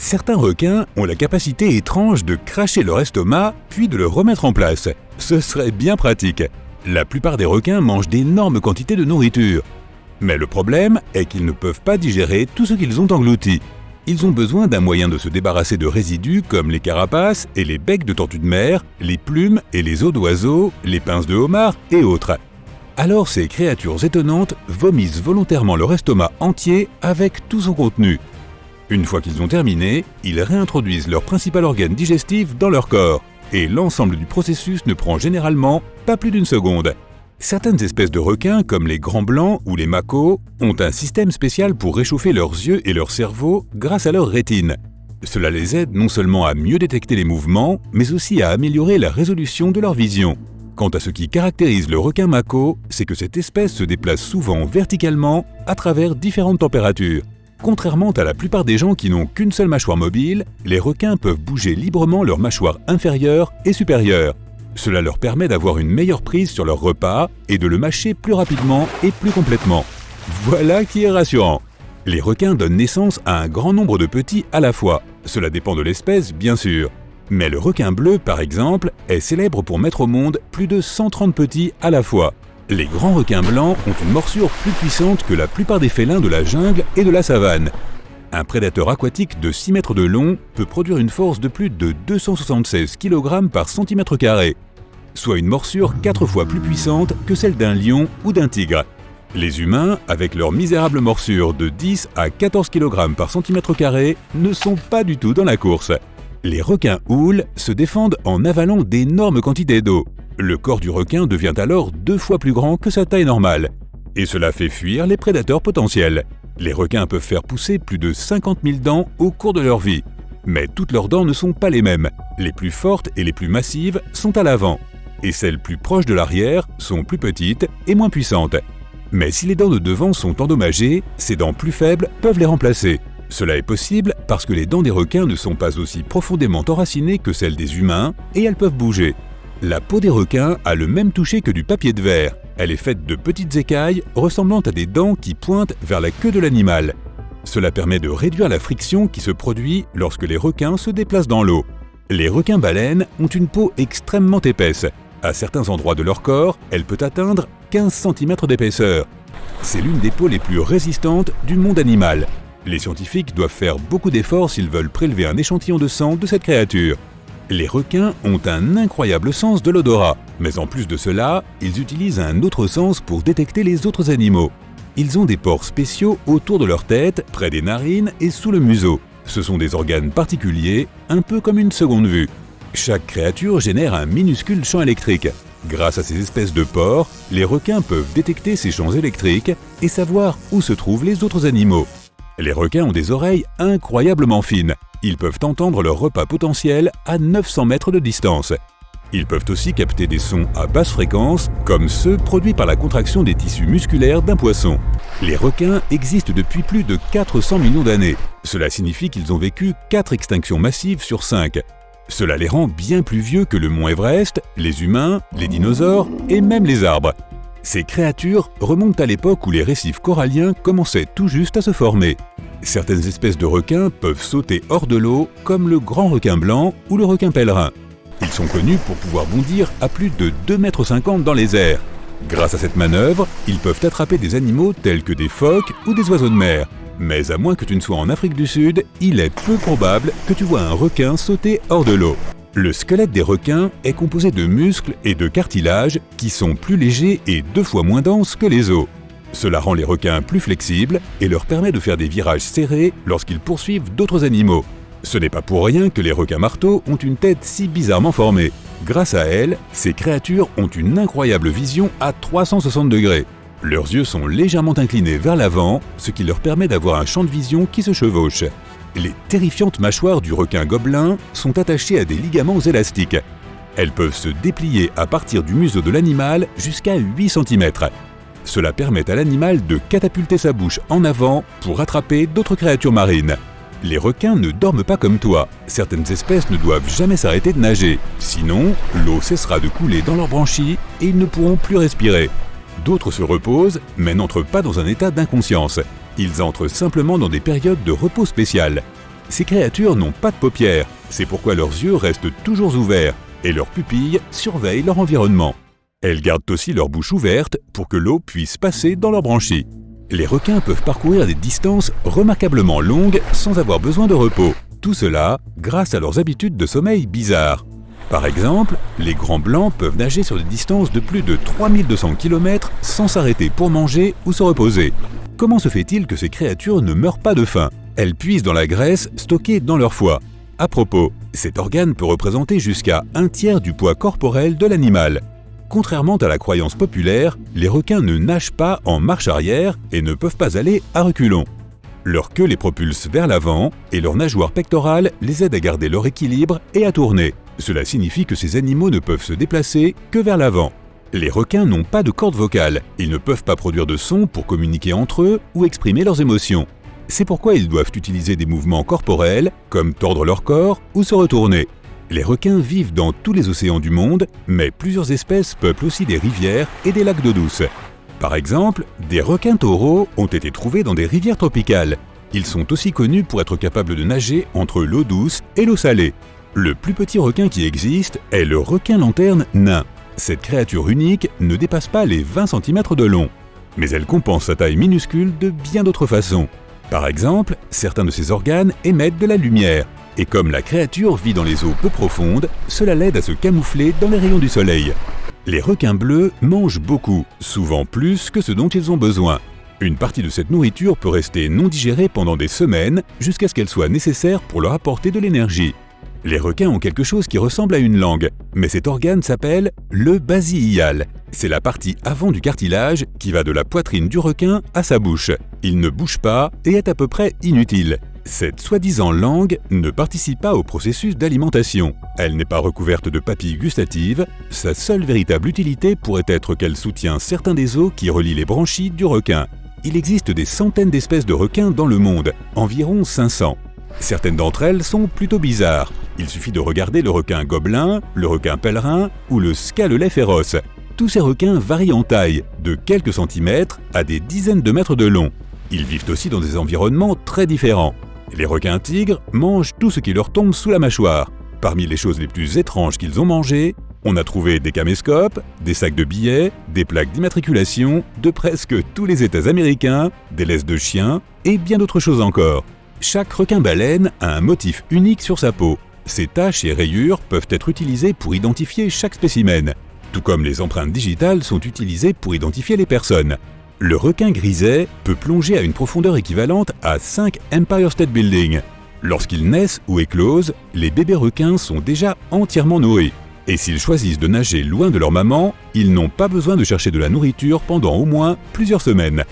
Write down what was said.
Certains requins ont la capacité étrange de cracher leur estomac puis de le remettre en place. Ce serait bien pratique. La plupart des requins mangent d'énormes quantités de nourriture. Mais le problème est qu'ils ne peuvent pas digérer tout ce qu'ils ont englouti. Ils ont besoin d'un moyen de se débarrasser de résidus comme les carapaces et les becs de tortues de mer, les plumes et les os d'oiseaux, les pinces de homard et autres. Alors ces créatures étonnantes vomissent volontairement leur estomac entier avec tout son contenu. Une fois qu'ils ont terminé, ils réintroduisent leur principal organe digestif dans leur corps. Et l'ensemble du processus ne prend généralement pas plus d'une seconde. Certaines espèces de requins, comme les grands blancs ou les macos, ont un système spécial pour réchauffer leurs yeux et leur cerveau grâce à leur rétine. Cela les aide non seulement à mieux détecter les mouvements, mais aussi à améliorer la résolution de leur vision. Quant à ce qui caractérise le requin mako, c'est que cette espèce se déplace souvent verticalement à travers différentes températures. Contrairement à la plupart des gens qui n'ont qu'une seule mâchoire mobile, les requins peuvent bouger librement leur mâchoire inférieure et supérieure. Cela leur permet d'avoir une meilleure prise sur leur repas et de le mâcher plus rapidement et plus complètement. Voilà qui est rassurant. Les requins donnent naissance à un grand nombre de petits à la fois. Cela dépend de l'espèce, bien sûr. Mais le requin bleu, par exemple, est célèbre pour mettre au monde plus de 130 petits à la fois. Les grands requins blancs ont une morsure plus puissante que la plupart des félins de la jungle et de la savane. Un prédateur aquatique de 6 mètres de long peut produire une force de plus de 276 kg par centimètre carré, soit une morsure 4 fois plus puissante que celle d'un lion ou d'un tigre. Les humains, avec leur misérable morsure de 10 à 14 kg par centimètre carré, ne sont pas du tout dans la course. Les requins houles se défendent en avalant d'énormes quantités d'eau. Le corps du requin devient alors 2 fois plus grand que sa taille normale. Et cela fait fuir les prédateurs potentiels. Les requins peuvent faire pousser plus de 50 000 dents au cours de leur vie. Mais toutes leurs dents ne sont pas les mêmes. Les plus fortes et les plus massives sont à l'avant. Et celles plus proches de l'arrière sont plus petites et moins puissantes. Mais si les dents de devant sont endommagées, ces dents plus faibles peuvent les remplacer. Cela est possible parce que les dents des requins ne sont pas aussi profondément enracinées que celles des humains et elles peuvent bouger. La peau des requins a le même toucher que du papier de verre. Elle est faite de petites écailles ressemblant à des dents qui pointent vers la queue de l'animal. Cela permet de réduire la friction qui se produit lorsque les requins se déplacent dans l'eau. Les requins-baleines ont une peau extrêmement épaisse. À certains endroits de leur corps, elle peut atteindre 15 cm d'épaisseur. C'est l'une des peaux les plus résistantes du monde animal. Les scientifiques doivent faire beaucoup d'efforts s'ils veulent prélever un échantillon de sang de cette créature. Les requins ont un incroyable sens de l'odorat, mais en plus de cela, ils utilisent un autre sens pour détecter les autres animaux. Ils ont des pores spéciaux autour de leur tête, près des narines et sous le museau. Ce sont des organes particuliers, un peu comme une seconde vue. Chaque créature génère un minuscule champ électrique. Grâce à ces espèces de pores, les requins peuvent détecter ces champs électriques et savoir où se trouvent les autres animaux. Les requins ont des oreilles incroyablement fines. Ils peuvent entendre leur repas potentiel à 900 mètres de distance. Ils peuvent aussi capter des sons à basse fréquence, comme ceux produits par la contraction des tissus musculaires d'un poisson. Les requins existent depuis plus de 400 millions d'années. Cela signifie qu'ils ont vécu 4 extinctions massives sur 5. Cela les rend bien plus vieux que le mont Everest, les humains, les dinosaures et même les arbres. Ces créatures remontent à l'époque où les récifs coralliens commençaient tout juste à se former. Certaines espèces de requins peuvent sauter hors de l'eau, comme le grand requin blanc ou le requin pèlerin. Ils sont connus pour pouvoir bondir à plus de 2,50 m dans les airs. Grâce à cette manœuvre, ils peuvent attraper des animaux tels que des phoques ou des oiseaux de mer. Mais à moins que tu ne sois en Afrique du Sud, il est peu probable que tu vois un requin sauter hors de l'eau. Le squelette des requins est composé de muscles et de cartilages qui sont plus légers et 2 fois moins denses que les os. Cela rend les requins plus flexibles et leur permet de faire des virages serrés lorsqu'ils poursuivent d'autres animaux. Ce n'est pas pour rien que les requins marteaux ont une tête si bizarrement formée. Grâce à elle, ces créatures ont une incroyable vision à 360 degrés. Leurs yeux sont légèrement inclinés vers l'avant, ce qui leur permet d'avoir un champ de vision qui se chevauche. Les terrifiantes mâchoires du requin gobelin sont attachées à des ligaments élastiques. Elles peuvent se déplier à partir du museau de l'animal jusqu'à 8 cm. Cela permet à l'animal de catapulter sa bouche en avant pour attraper d'autres créatures marines. Les requins ne dorment pas comme toi. Certaines espèces ne doivent jamais s'arrêter de nager. Sinon, l'eau cessera de couler dans leurs branchies et ils ne pourront plus respirer. D'autres se reposent, mais n'entrent pas dans un état d'inconscience. Ils entrent simplement dans des périodes de repos spéciales. Ces créatures n'ont pas de paupières, c'est pourquoi leurs yeux restent toujours ouverts et leurs pupilles surveillent leur environnement. Elles gardent aussi leur bouche ouverte pour que l'eau puisse passer dans leurs branchies. Les requins peuvent parcourir des distances remarquablement longues sans avoir besoin de repos. Tout cela grâce à leurs habitudes de sommeil bizarres. Par exemple, les grands blancs peuvent nager sur des distances de plus de 3200 km sans s'arrêter pour manger ou se reposer. Comment se fait-il que ces créatures ne meurent pas de faim? Elles puisent dans la graisse stockée dans leur foie. À propos, cet organe peut représenter jusqu'à 1/3 du poids corporel de l'animal. Contrairement à la croyance populaire, les requins ne nagent pas en marche arrière et ne peuvent pas aller à reculons. Leur queue les propulse vers l'avant et leur nageoire pectorale les aide à garder leur équilibre et à tourner. Cela signifie que ces animaux ne peuvent se déplacer que vers l'avant. Les requins n'ont pas de cordes vocales, ils ne peuvent pas produire de son pour communiquer entre eux ou exprimer leurs émotions. C'est pourquoi ils doivent utiliser des mouvements corporels, comme tordre leur corps ou se retourner. Les requins vivent dans tous les océans du monde, mais plusieurs espèces peuplent aussi des rivières et des lacs d'eau douce. Par exemple, des requins taureaux ont été trouvés dans des rivières tropicales. Ils sont aussi connus pour être capables de nager entre l'eau douce et l'eau salée. Le plus petit requin qui existe est le requin lanterne nain. Cette créature unique ne dépasse pas les 20 cm de long. Mais elle compense sa taille minuscule de bien d'autres façons. Par exemple, certains de ses organes émettent de la lumière. Et comme la créature vit dans les eaux peu profondes, cela l'aide à se camoufler dans les rayons du soleil. Les requins bleus mangent beaucoup, souvent plus que ce dont ils ont besoin. Une partie de cette nourriture peut rester non digérée pendant des semaines jusqu'à ce qu'elle soit nécessaire pour leur apporter de l'énergie. Les requins ont quelque chose qui ressemble à une langue, mais cet organe s'appelle le basi ilial. C'est la partie avant du cartilage qui va de la poitrine du requin à sa bouche. Il ne bouge pas et est à peu près inutile. Cette soi-disant langue ne participe pas au processus d'alimentation. Elle n'est pas recouverte de papilles gustatives. Sa seule véritable utilité pourrait être qu'elle soutient certains des os qui relient les branchies du requin. Il existe des centaines d'espèces de requins dans le monde, environ 500. Certaines d'entre elles sont plutôt bizarres. Il suffit de regarder le requin gobelin, le requin pèlerin ou le scalet féroce. Tous ces requins varient en taille, de quelques centimètres à des dizaines de mètres de long. Ils vivent aussi dans des environnements très différents. Les requins tigres mangent tout ce qui leur tombe sous la mâchoire. Parmi les choses les plus étranges qu'ils ont mangées, on a trouvé des caméscopes, des sacs de billets, des plaques d'immatriculation de presque tous les États américains, des laisses de chiens et bien d'autres choses encore. Chaque requin-baleine a un motif unique sur sa peau. Ces taches et rayures peuvent être utilisées pour identifier chaque spécimen, tout comme les empreintes digitales sont utilisées pour identifier les personnes. Le requin griset peut plonger à une profondeur équivalente à 5 Empire State Building. Lorsqu'ils naissent ou éclosent, les bébés requins sont déjà entièrement nourris. Et s'ils choisissent de nager loin de leur maman, ils n'ont pas besoin de chercher de la nourriture pendant au moins plusieurs semaines.